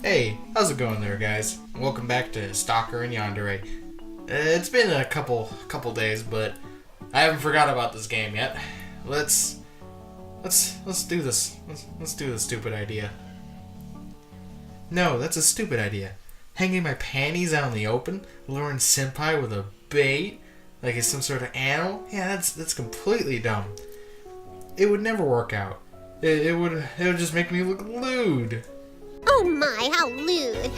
Hey, how's it going there, guys? Welcome back to Stalker&Yandere. It's been a couple days, but I haven't forgot about this game yet. Let's do this. Let's do this stupid idea. No, that's a stupid idea. Hanging my panties out in the open, luring senpai with a bait, like he's some sort of animal. Yeah, that's completely dumb. It would never work out. It would just make me look lewd. Oh my, how lewd.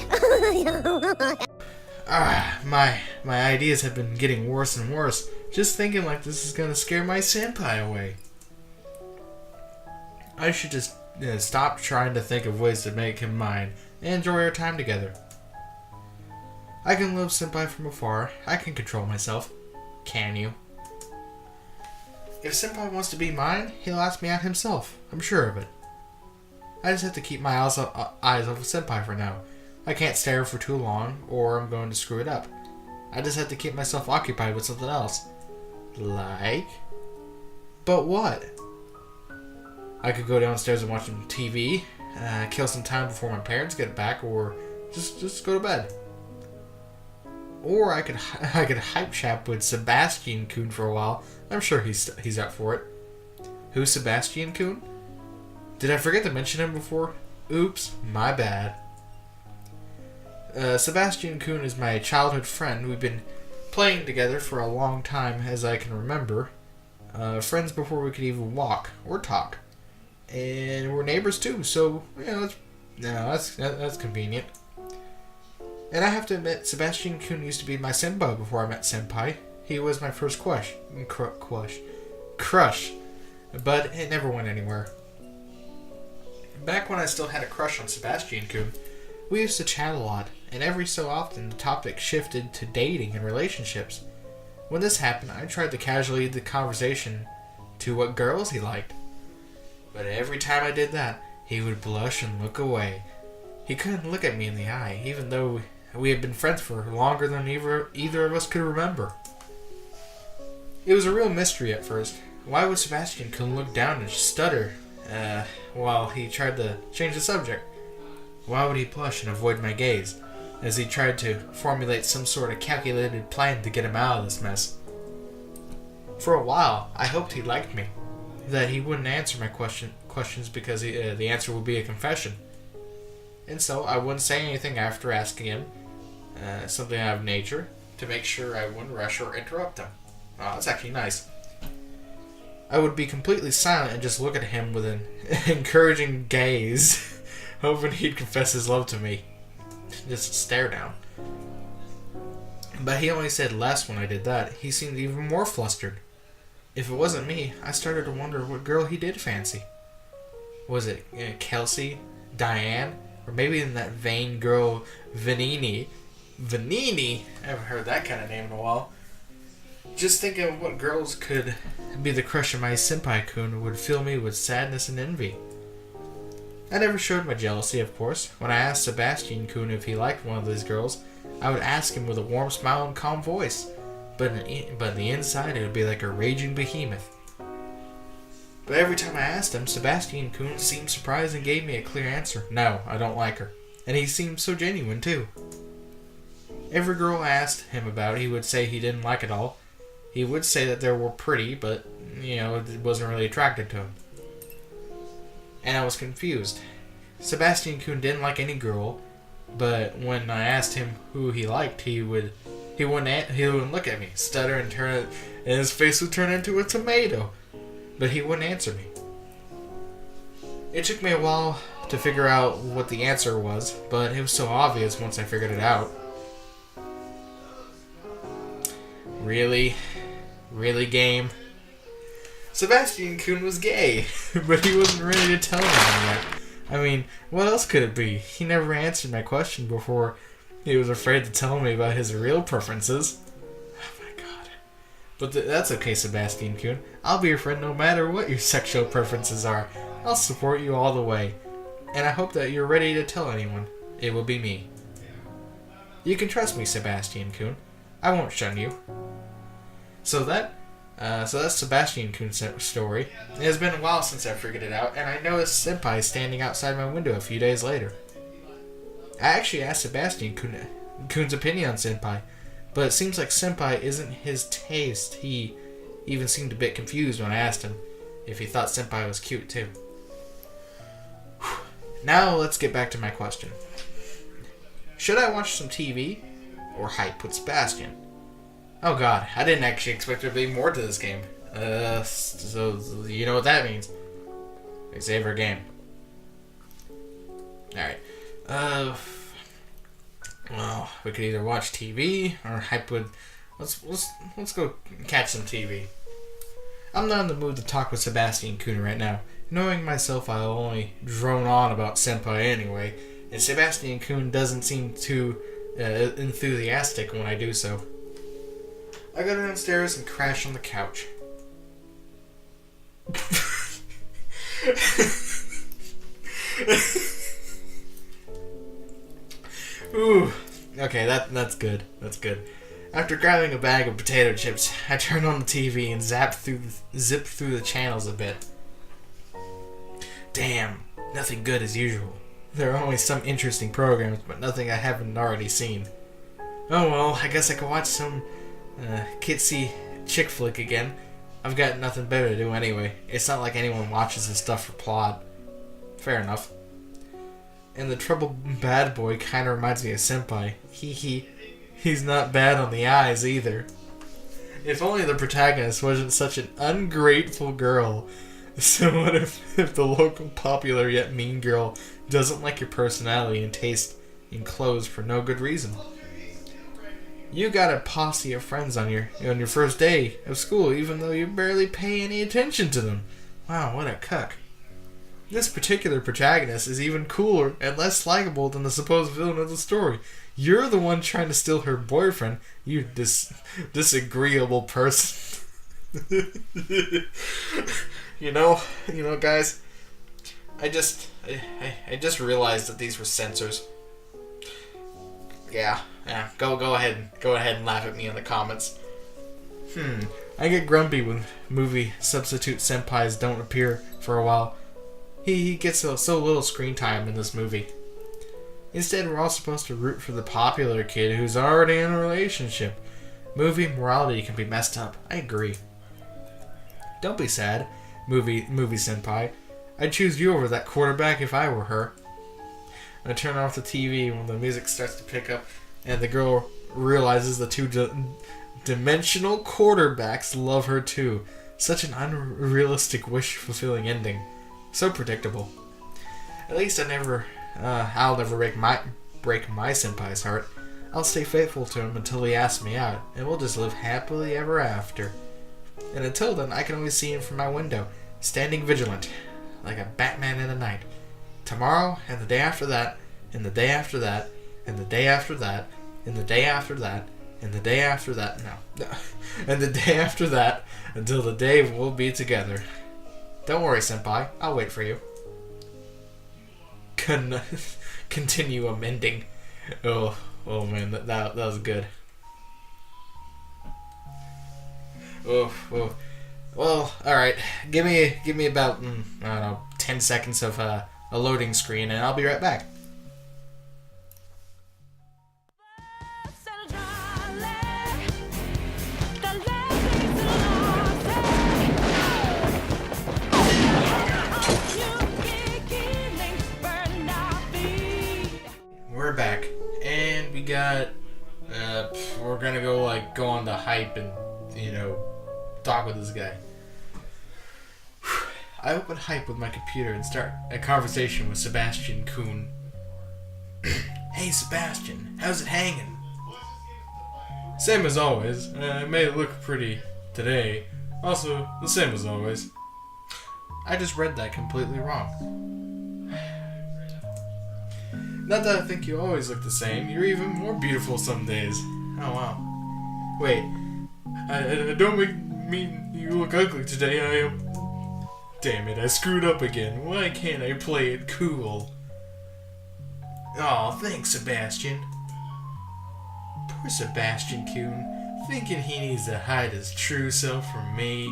My ideas have been getting worse and worse. Just thinking like this is gonna scare my senpai away. I should just stop trying to think of ways to make him mine and enjoy our time together. I can love senpai from afar. I can control myself. Can you? If senpai wants to be mine, he'll ask me out himself. I'm sure of it. I just have to keep my eyes off of senpai for now. I can't stare for too long, or I'm going to screw it up. I just have to keep myself occupied with something else. Like? But what? I could go downstairs and watch some TV, kill some time before my parents get back, or just go to bed. Or I could hype chat with Sebastian-kun for a while. I'm sure he's up for it. Who's Sebastian-kun? Did I forget to mention him before? Oops, my bad. Sebastian-kun is my childhood friend. We've been playing together for a long time, as I can remember. Friends before we could even walk or talk. And we're neighbors too, so that's convenient. And I have to admit, Sebastian-kun used to be my senpai before I met senpai. He was my first crush, but it never went anywhere. Back when I still had a crush on Sebastian-kun, we used to chat a lot, and every so often the topic shifted to dating and relationships. When this happened, I tried to casually lead the conversation to what girls he liked. But every time I did that, he would blush and look away. He couldn't look at me in the eye, even though we had been friends for longer than either of us could remember. It was a real mystery at first. Why would Sebastian-kun look down and stutter while he tried to change the subject? Why would he blush and avoid my gaze as he tried to formulate some sort of calculated plan to get him out of this mess? For a while, I hoped he liked me, that he wouldn't answer my questions because the answer would be a confession. And so I wouldn't say anything after asking him something out of nature to make sure I wouldn't rush or interrupt him. Oh, that's actually nice. I would be completely silent and just look at him with an encouraging gaze, hoping he'd confess his love to me. Just stare down. But he only said less when I did that. He seemed even more flustered. If it wasn't me, I started to wonder what girl he did fancy. Was it Kelsey, Diane, or maybe in that vain girl, Vanini? Vanini? I haven't heard that kind of name in a while. Just thinking of what girls could be the crush of my senpai-kun would fill me with sadness and envy. I never showed my jealousy, of course. When I asked Sebastian-kun if he liked one of these girls, I would ask him with a warm smile and calm voice. But on the inside, it would be like a raging behemoth. But every time I asked him, Sebastian-kun seemed surprised and gave me a clear answer. No, I don't like her. And he seemed so genuine, too. Every girl I asked him about, he would say he didn't like at all. He would say that they were pretty, but, it wasn't really attracted to him. And I was confused. Sebastian-kun didn't like any girl, but when I asked him who he liked, he wouldn't look at me, stutter and his face would turn into a tomato. But he wouldn't answer me. It took me a while to figure out what the answer was, but it was so obvious once I figured it out. Really? Really, game? Sebastian-kun was gay, but he wasn't ready to tell anyone yet. I mean, what else could it be? He never answered my question before. He was afraid to tell me about his real preferences. Oh my god. But that's okay, Sebastian-kun. I'll be your friend no matter what your sexual preferences are. I'll support you all the way. And I hope that you're ready to tell anyone. It will be me. You can trust me, Sebastian-kun. I won't shun you. So that's Sebastian-kun's story. It has been a while since I figured it out, and I noticed senpai standing outside my window a few days later. I actually asked Sebastian Kun's opinion on Senpai, but it seems like Senpai isn't his taste. He even seemed a bit confused when I asked him if he thought Senpai was cute too. Now let's get back to my question. Should I watch some TV or hype with Sebastian? Oh god, I didn't actually expect there to be more to this game. So you know what that means. Save our game. Alright. Well, we could either watch TV or hype with... Let's go catch some TV. I'm not in the mood to talk with Sebastian Kun right now. Knowing myself, I'll only drone on about Senpai anyway, and Sebastian Kun doesn't seem too enthusiastic when I do so. I go downstairs and crash on the couch. Ooh, okay, that's good. That's good. After grabbing a bag of potato chips, I turn on the TV and zip through the channels a bit. Damn, nothing good as usual. There are only some interesting programs, but nothing I haven't already seen. Oh well, I guess I could watch some kitsy chick flick again. I've got nothing better to do anyway. It's not like anyone watches this stuff for plot. Fair enough. And the troubled bad boy kinda reminds me of Senpai. He's not bad on the eyes either. If only the protagonist wasn't such an ungrateful girl. So what if the local popular yet mean girl doesn't like your personality and taste in clothes for no good reason? You got a posse of friends on your first day of school, even though you barely pay any attention to them. Wow, what a cuck. This particular protagonist is even cooler and less likable than the supposed villain of the story. You're the one trying to steal her boyfriend, you disagreeable person. You know, guys, I just realized that these were censors. Yeah, go ahead and laugh at me in the comments. I get grumpy when movie substitute senpais don't appear for a while. He gets so little screen time in this movie. Instead, we're all supposed to root for the popular kid who's already in a relationship. Movie morality can be messed up. I agree. Don't be sad, movie senpai. I'd choose you over that quarterback if I were her. I turn off the TV when the music starts to pick up and the girl realizes the two dimensional quarterbacks love her too. Such an unrealistic, wish-fulfilling ending. So predictable. At least I'll never break my senpai's heart. I'll stay faithful to him until he asks me out, and we'll just live happily ever after. And until then, I can always see him from my window, standing vigilant, like a Batman in the night. Tomorrow, and the day after that, and the day after that, and the day after that, and the day after that, and the day after that, no. And the day after that, until the day we'll be together. Don't worry, senpai, I'll wait for you. Continue amending. Oh man, that was good. Oh. Well, alright. Give me about, I don't know, 10 seconds of a loading screen, and I'll be right back. We're back, and we got, we're gonna go on the hype and, talk with this guy. I open hype with my computer and start a conversation with Sebastian Kun. Hey Sebastian, how's it hanging? Same as always. I made it look pretty today. Also, the same as always. I just read that completely wrong. Not that I think you always look the same. You're even more beautiful some days. Oh wow. Wait. I don't mean you look ugly today. I am... Damn it, I screwed up again. Why can't I play it cool? Aw, thanks, Sebastian. Poor Sebastian Kun, thinking he needs to hide his true self from me.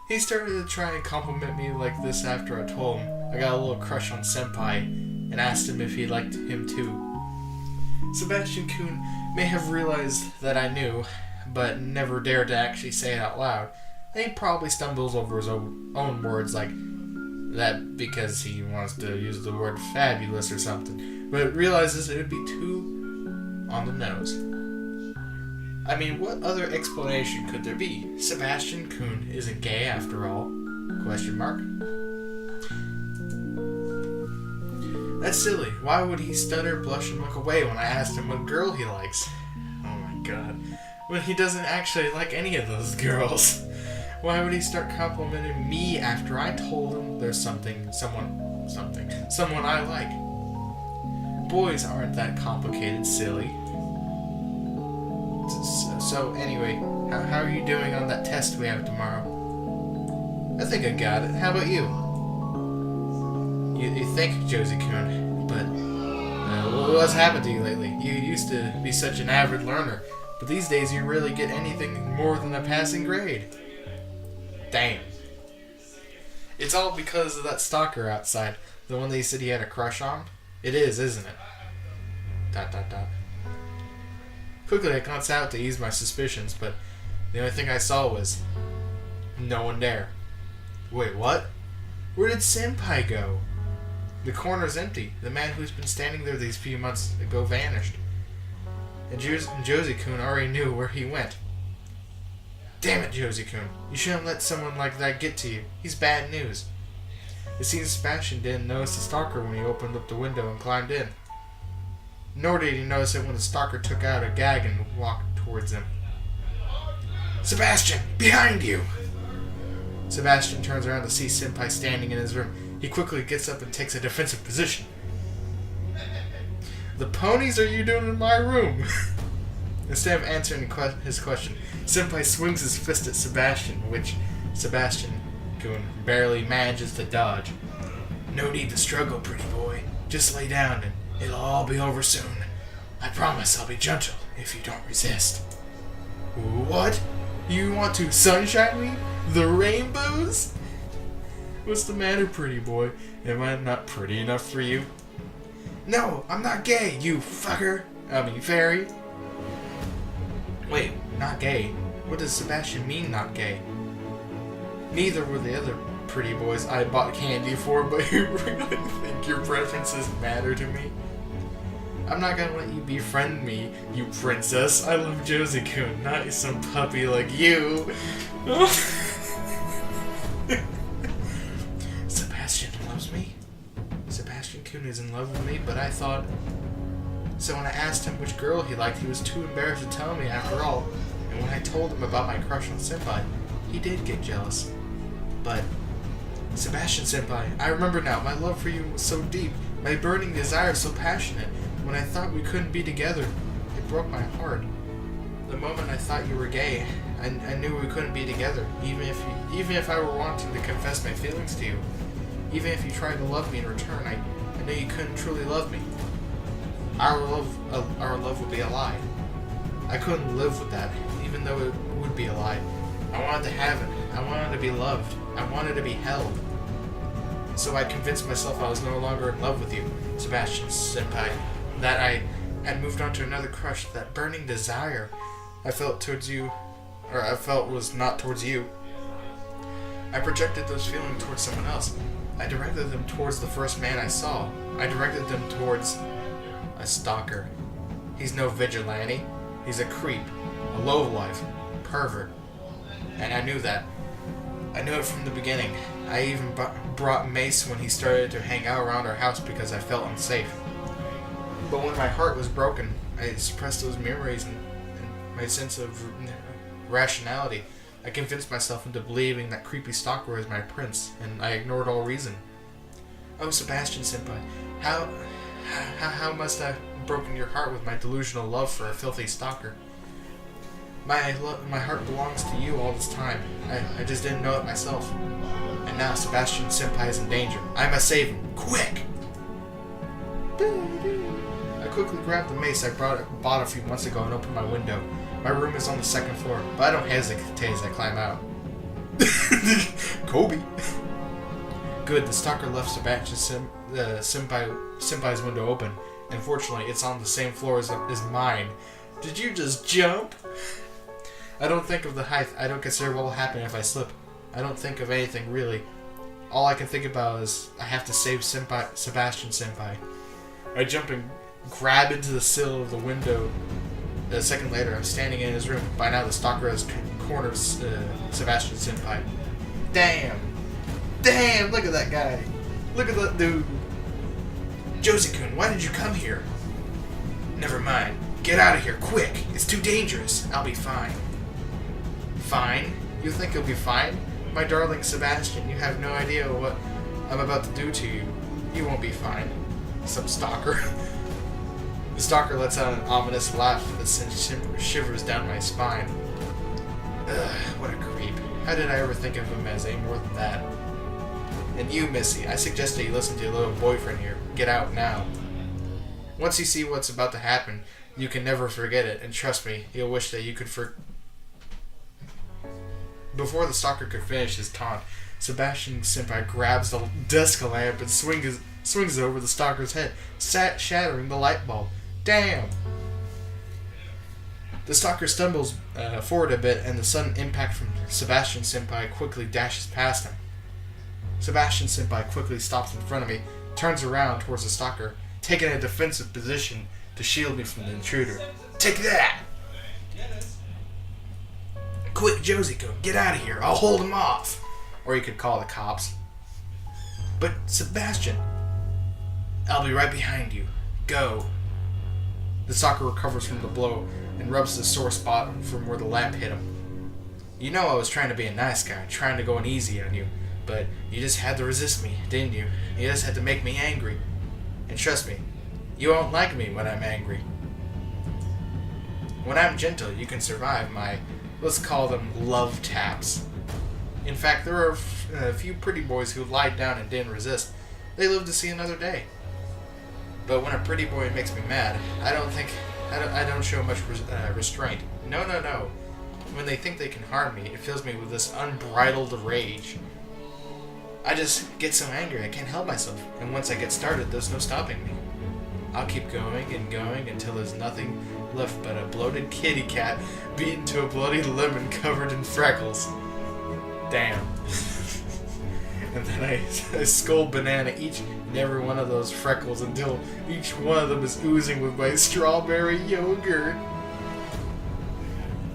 He started to try and compliment me like this after I told him I got a little crush on Senpai. and asked him if he liked him too. Sebastian Kuhn may have realized that I knew, but never dared to actually say it out loud. And he probably stumbles over his own words like that because he wants to use the word fabulous or something, but realizes it would be too on the nose. I mean, what other explanation could there be? Sebastian Kuhn isn't gay after all? Question mark. That's silly. Why would he stutter, blush, and look away when I asked him what girl he likes? Oh my god. When he doesn't actually like any of those girls. Why would he start complimenting me after I told him there's someone I like? Boys aren't that complicated, silly. So anyway, how are you doing on that test we have tomorrow? I think I got it. How about you? You think, Josie Kuhn, but what's happened to you lately? You used to be such an avid learner, but these days you really get anything more than a passing grade. Damn. It's all because of that stalker outside, the one that you said he had a crush on? It is, isn't it? ... Quickly I glanced out to ease my suspicions, but the only thing I saw was no one there. Wait, what? Where did Senpai go? The corner's empty. The man who's been standing there these few months ago vanished. And Josie Kuhn already knew where he went. Damn it, Josie Kuhn. You shouldn't let someone like that get to you. He's bad news. It seems Sebastian didn't notice the stalker when he opened up the window and climbed in. Nor did he notice it when the stalker took out a gag and walked towards him. Sebastian! Behind you! Sebastian turns around to see Senpai standing in his room. He quickly gets up and takes a defensive position. The ponies are you doing in my room? Instead of answering his question, Senpai swings his fist at Sebastian, which Sebastian Kuhn barely manages to dodge. No need to struggle, pretty boy. Just lay down and it'll all be over soon. I promise I'll be gentle if you don't resist. What? You want to sunshine me? The rainbows? What's the matter, pretty boy? Am I not pretty enough for you? No, I'm not gay, you fucker. Fairy. Wait, not gay? What does Sebastian mean, not gay? Neither were the other pretty boys I bought candy for, but you really think your preferences matter to me? I'm not gonna let you befriend me, you princess. I love Josie Kuhn, not some puppy like you. Sebastian loves me? Sebastian Kuhn is in love with me, but I thought... So when I asked him which girl he liked, he was too embarrassed to tell me after all. And when I told him about my crush on Senpai, he did get jealous. But... Sebastian Senpai, I remember now, my love for you was so deep, my burning desire so passionate. When I thought we couldn't be together, it broke my heart. The moment I thought you were gay, I knew we couldn't be together, even if I were wanting to confess my feelings to you. Even if you tried to love me in return, I knew you couldn't truly love me. Our love would be a lie. I couldn't live with that, even though it would be a lie. I wanted to have it. I wanted to be loved. I wanted to be held. So I convinced myself I was no longer in love with you, Sebastian Senpai. That I had moved on to another crush, that burning desire I felt towards you, or I felt was not towards you. I projected those feelings towards someone else. I directed them towards the first man I saw. I directed them towards a stalker. He's no vigilante. He's a creep, a lowlife, pervert. And I knew that. I knew it from the beginning. I even brought Mace when he started to hang out around our house because I felt unsafe. But when my heart was broken, I suppressed those memories and my sense of rationality. I convinced myself into believing that creepy stalker was my prince, and I ignored all reason. Oh, Sebastian Senpai, how must I have broken your heart with my delusional love for a filthy stalker? My heart belongs to you all this time. I just didn't know it myself. And now Sebastian Senpai is in danger. I must save him. Quick! I quickly grabbed the mace I bought a few months ago and opened my window. My room is on the second floor, but I don't hesitate as I climb out. Kobe! Good, the stalker left Senpai's window open. Unfortunately, it's on the same floor as mine. Did you just jump? I don't think of the height. I don't consider what will happen if I slip. I don't think of anything, really. All I can think about is I have to save Sebastian Senpai. I jump and grab into the sill of the window. A second later, I'm standing in his room. By now, the stalker has cornered Sebastian Senpai. Damn, look at that guy. Look at that dude. Josie-kun, why did you come here? Never mind. Get out of here, quick. It's too dangerous. I'll be fine. Fine? You think you'll be fine? My darling Sebastian, you have no idea what I'm about to do to you. You won't be fine. Some stalker. The stalker lets out an ominous laugh that sends shivers down my spine. Ugh, what a creep. How did I ever think of him as any more than that? And you, Missy, I suggest that you listen to your little boyfriend here. Get out now. Once you see what's about to happen, you can never forget it, and trust me, you'll wish that you could Before the stalker could finish his taunt, Sebastian Senpai grabs the desk lamp and swings it over the stalker's head, shattering the light bulb. Damn! The stalker stumbles forward a bit, and the sudden impact from Sebastian Senpai quickly dashes past him. Sebastian Senpai quickly stops in front of me, turns around towards the stalker, taking a defensive position to shield me from the intruder. Take that! Quick, Josie-kun, get out of here. I'll hold him off. Or you could call the cops. But, Sebastian, I'll be right behind you. Go. The stalker recovers from the blow and rubs the sore spot from where the lamp hit him. You know I was trying to be a nice guy, trying to go in easy on you, but you just had to resist me, didn't you? You just had to make me angry. And trust me, you won't like me when I'm angry. When I'm gentle, you can survive my, let's call them love taps. In fact, there are a few pretty boys who lied down and didn't resist. They live to see another day. But when a pretty boy makes me mad, I don't show much restraint. No. When they think they can harm me, it fills me with this unbridled rage. I just get so angry I can't help myself, and once I get started, there's no stopping me. I'll keep going and going until there's nothing left but a bloated kitty cat beaten to a bloody lemon covered in freckles. Damn. And then I scold banana each and every one of those freckles until each one of them is oozing with my strawberry yogurt.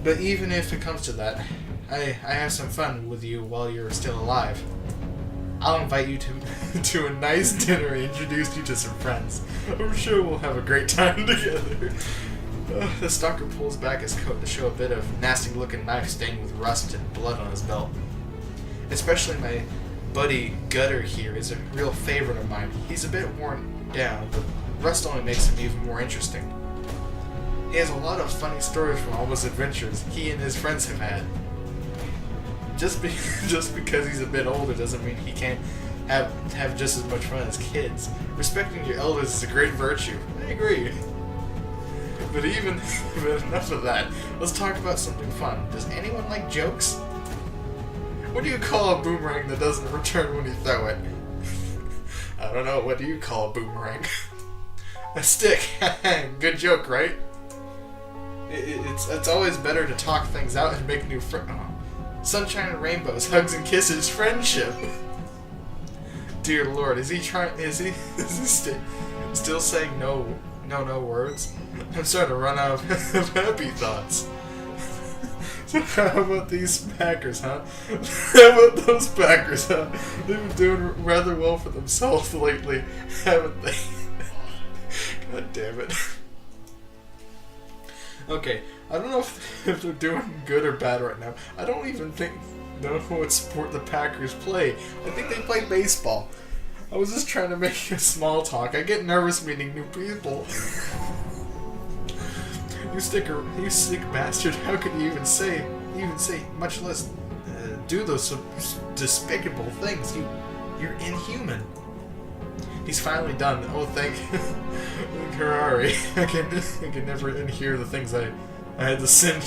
But even if it comes to that, I have some fun with you while you're still alive. I'll invite you to a nice dinner and introduce you to some friends. I'm sure we'll have a great time together. The stalker pulls back his coat to show a bit of nasty-looking knife stained with rust and blood on his belt. Especially my buddy Gutter here is a real favorite of mine. He's a bit worn down, but rust only makes him even more interesting. He has a lot of funny stories from all his adventures he and his friends have had. Just because he's a bit older doesn't mean he can't have just as much fun as kids. Respecting your elders is a great virtue. I agree. But enough of that. Let's talk about something fun. Does anyone like jokes? What do you call a boomerang that doesn't return when you throw it? I don't know. What do you call a boomerang? A stick. Good joke, right? It's always better to talk things out and make new friends. Oh. Sunshine and rainbows, hugs and kisses, friendship. Dear Lord, is he still saying no words? I'm starting to run out of happy thoughts. So how about these Packers, huh? How about those Packers, huh? They've been doing rather well for themselves lately, haven't they? God damn it. Okay, I don't know if they're doing good or bad right now. I don't even know what sport the Packers play. I think they play baseball. I was just trying to make a small talk. I get nervous meeting new people. You sick bastard! How can you even say, much less do those despicable things? You're inhuman. He's finally done. Oh, thank Harari. I can never hear the things I had to send.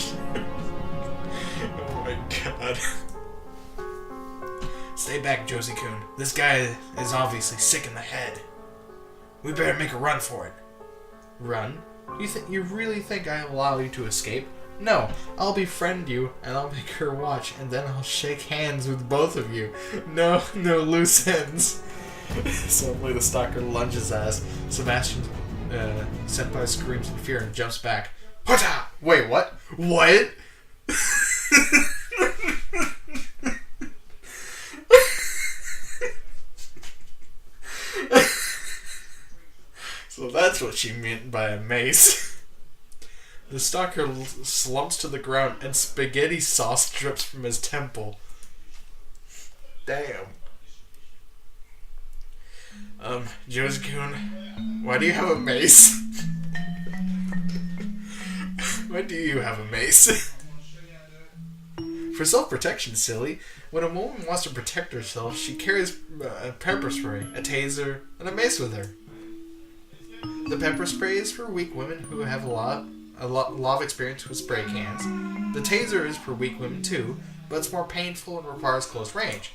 Oh my god. Stay back, Josie-kun. This guy is obviously sick in the head. We better make a run for it. Run? You really think I'll allow you to escape? No, I'll befriend you, and I'll make her watch, and then I'll shake hands with both of you. No loose ends. Suddenly the stalker lunges at us. Sebastian Senpai screams in fear and jumps back. Hota! Wait, what? What? So that's what she meant by a mace. The stalker slumps to the ground and spaghetti sauce drips from his temple. Damn. Josie-kun, why do you have a mace? Why do you have a mace? For self-protection, silly. When a woman wants to protect herself, she carries a pepper spray, a taser, and a mace with her. The pepper spray is for weak women who have a lot of experience with spray cans. The taser is for weak women too, but it's more painful and requires close range.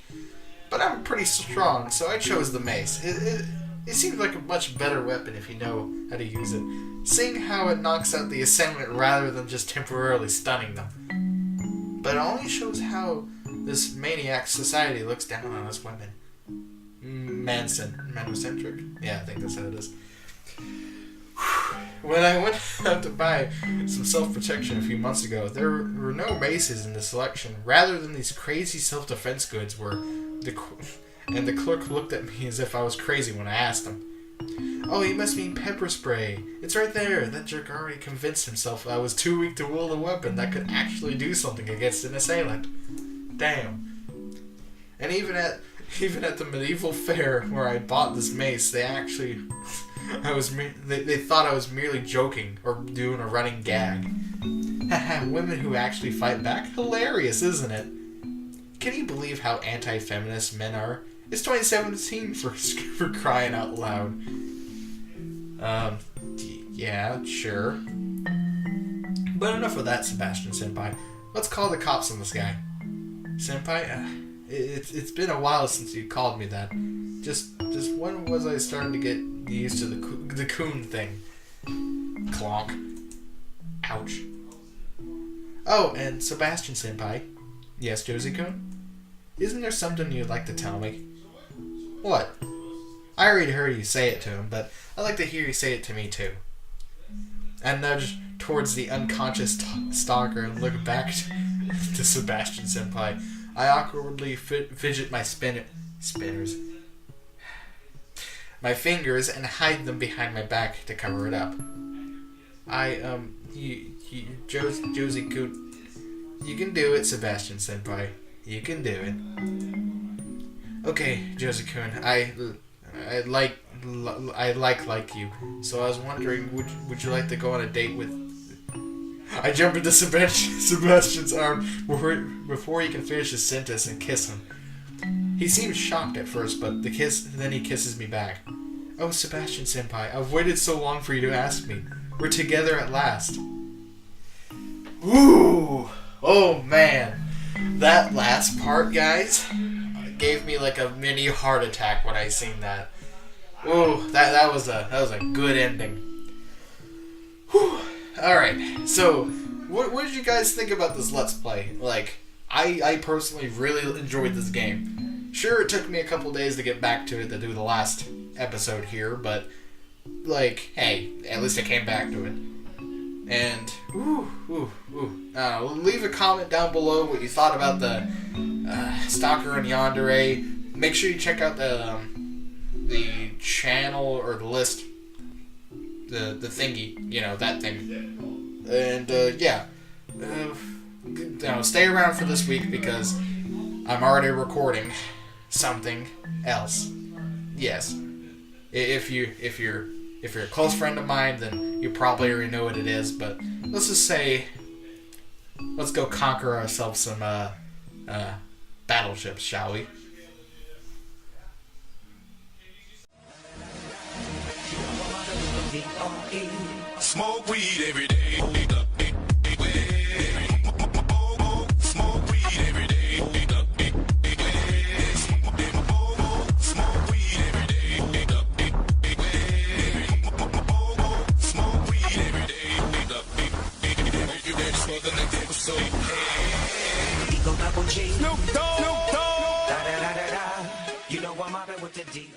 But I'm pretty strong, so I chose the mace. It seems like a much better weapon if you know how to use it, seeing how it knocks out the assailant rather than just temporarily stunning them. But it only shows how this maniac society looks down on us women. Manocentric? Yeah, I think that's how it is. When I went out to buy some self-protection a few months ago, there were no maces in the selection, rather than these crazy self-defense goods were. And the clerk looked at me as if I was crazy when I asked him. Oh, you must mean pepper spray. It's right there. That jerk already convinced himself I was too weak to wield a weapon that could actually do something against an assailant. Damn. And even at the medieval fair where I bought this mace, they actually... they thought I was merely joking or doing a running gag. Haha, women who actually fight back? Hilarious, isn't it? Can you believe how anti-feminist men are? It's 2017 for crying out loud. Yeah, sure. But enough of that, Sebastian Senpai. Let's call the cops on this guy. Senpai, it's been a while since you called me that. Just when was I starting to get used to the coon thing? Clonk. Ouch. Oh, and Sebastian Senpai. Yes, Josie-kun? Isn't there something you'd like to tell me? What? I already heard you say it to him, but I'd like to hear you say it to me too. I nudge towards the unconscious stalker and look back to Sebastian Senpai. I awkwardly fidget my spinners. My fingers and hide them behind my back to cover it up. Josie-kun, you can do it, Sebastian Senpai. You can do it. Okay, Josie-kun, I like you. So I was wondering, would you like to go on a date with... I jump into Sebastian's arm before he can finish his sentence and kiss him. He seems shocked at first, but then he kisses me back. Oh, Sebastian Senpai, I've waited so long for you to ask me. We're together at last. Ooh! Oh man. That last part, guys, gave me like a mini heart attack when I seen that. Ooh, that was a good ending. Whew. Alright, so what did you guys think about this Let's Play? Like, I personally really enjoyed this game. Sure, it took me a couple days to get back to it to do the last episode here, but, like, hey, at least I came back to it. And, leave a comment down below what you thought about the Stalker&Yandere. Make sure you check out the channel or the list, the thingy, you know, that thing. And, stay around for this week because I'm already recording something else. Yes. If you're a close friend of mine, then you probably already know what it is, but let's just say, let's go conquer ourselves some battleships, shall we? Smoke weed every day. brother nigga, so hey. Eagle Double G. Snoop Dogg. Da da da da da. You know I'm mobbing with the D.